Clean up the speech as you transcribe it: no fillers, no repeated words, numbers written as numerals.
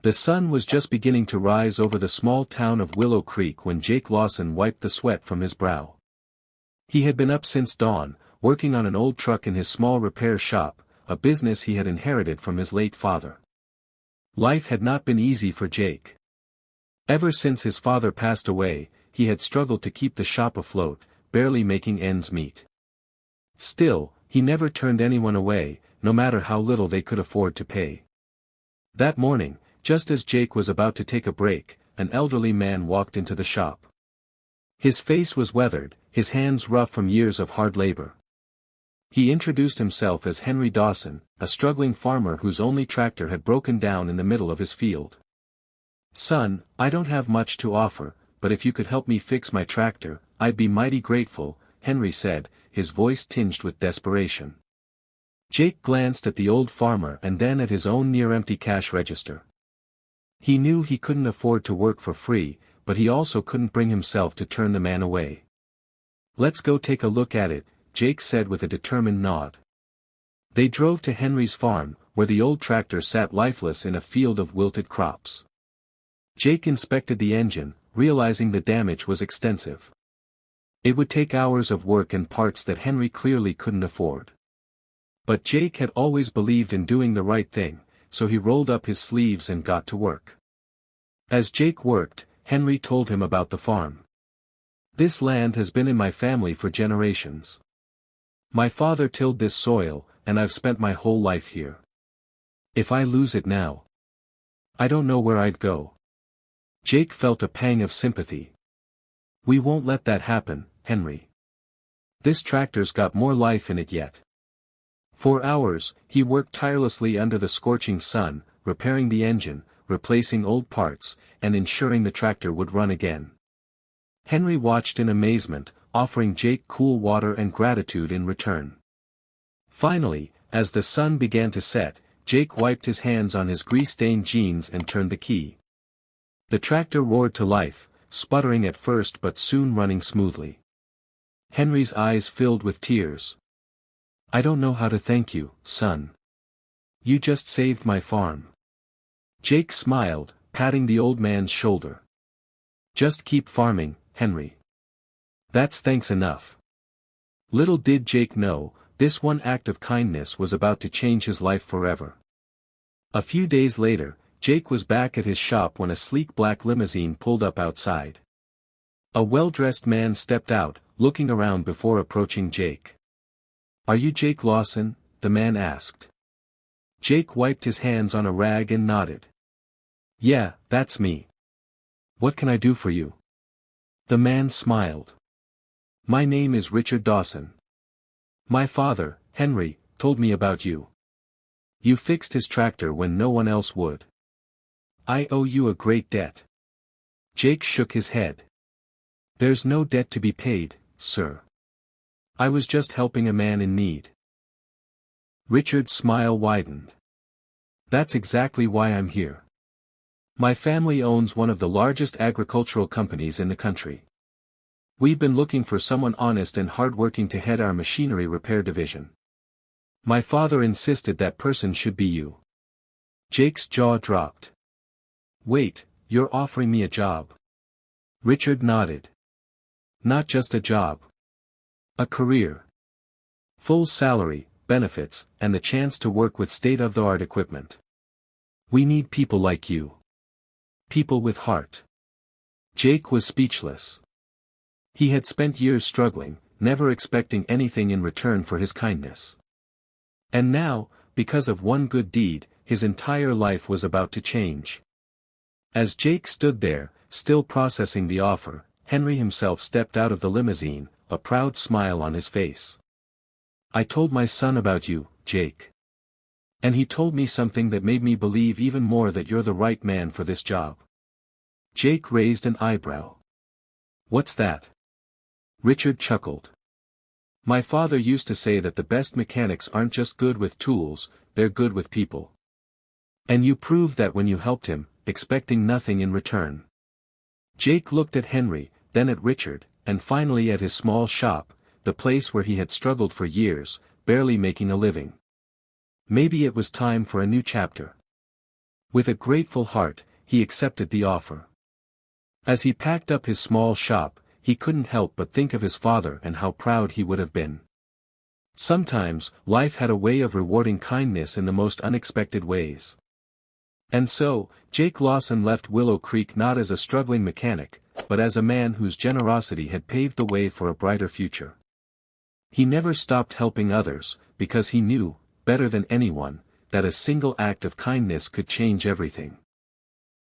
The sun was just beginning to rise over the small town of Willow Creek when Jake Lawson wiped the sweat from his brow. He had been up since dawn, working on an old truck in his small repair shop, a business he had inherited from his late father. Life had not been easy for Jake. Ever since his father passed away, he had struggled to keep the shop afloat, barely making ends meet. Still, he never turned anyone away, no matter how little they could afford to pay. That morning, just as Jake was about to take a break, an elderly man walked into the shop. His face was weathered, his hands rough from years of hard labor. He introduced himself as Henry Dawson, a struggling farmer whose only tractor had broken down in the middle of his field. "Son, I don't have much to offer, but if you could help me fix my tractor, I'd be mighty grateful," Henry said, his voice tinged with desperation. Jake glanced at the old farmer and then at his own near-empty cash register. He knew he couldn't afford to work for free, but he also couldn't bring himself to turn the man away. "Let's go take a look at it," Jake said with a determined nod. They drove to Henry's farm, where the old tractor sat lifeless in a field of wilted crops. Jake inspected the engine, realizing the damage was extensive. It would take hours of work and parts that Henry clearly couldn't afford. But Jake had always believed in doing the right thing, so he rolled up his sleeves and got to work. As Jake worked, Henry told him about the farm. "This land has been in my family for generations. My father tilled this soil, and I've spent my whole life here. If I lose it now, I don't know where I'd go." Jake felt a pang of sympathy. "We won't let that happen, Henry. This tractor's got more life in it yet." For hours, he worked tirelessly under the scorching sun, repairing the engine, replacing old parts, and ensuring the tractor would run again. Henry watched in amazement, offering Jake cool water and gratitude in return. Finally, as the sun began to set, Jake wiped his hands on his grease-stained jeans and turned the key. The tractor roared to life, sputtering at first but soon running smoothly. Henry's eyes filled with tears. "I don't know how to thank you, son. You just saved my farm." Jake smiled, patting the old man's shoulder. "Just keep farming, Henry. That's thanks enough." Little did Jake know, this one act of kindness was about to change his life forever. A few days later, Jake was back at his shop when a sleek black limousine pulled up outside. A well-dressed man stepped out, looking around before approaching Jake. "Are you Jake Lawson?" the man asked. Jake wiped his hands on a rag and nodded. "Yeah, that's me. What can I do for you?" The man smiled. "My name is Richard Dawson. My father, Henry, told me about you. You fixed his tractor when no one else would. I owe you a great debt." Jake shook his head. "There's no debt to be paid, sir. I was just helping a man in need." Richard's smile widened. "That's exactly why I'm here. My family owns one of the largest agricultural companies in the country. We've been looking for someone honest and hardworking to head our machinery repair division. My father insisted that person should be you." Jake's jaw dropped. "Wait, you're offering me a job?" Richard nodded. "Not just a job. A career. Full salary, benefits, and the chance to work with state-of-the-art equipment. We need people like you. People with heart." Jake was speechless. He had spent years struggling, never expecting anything in return for his kindness. And now, because of one good deed, his entire life was about to change. As Jake stood there, still processing the offer, Henry himself stepped out of the limousine, a proud smile on his face. "I told my son about you, Jake. And he told me something that made me believe even more that you're the right man for this job." Jake raised an eyebrow. "What's that?" Richard chuckled. "My father used to say that the best mechanics aren't just good with tools, they're good with people. And you proved that when you helped him, expecting nothing in return." Jake looked at Henry, then at Richard, and finally at his small shop, the place where he had struggled for years, barely making a living. Maybe it was time for a new chapter. With a grateful heart, he accepted the offer. As he packed up his small shop, he couldn't help but think of his father and how proud he would have been. Sometimes, life had a way of rewarding kindness in the most unexpected ways. And so, Jake Lawson left Willow Creek not as a struggling mechanic, but as a man whose generosity had paved the way for a brighter future. He never stopped helping others, because he knew, better than anyone, that a single act of kindness could change everything.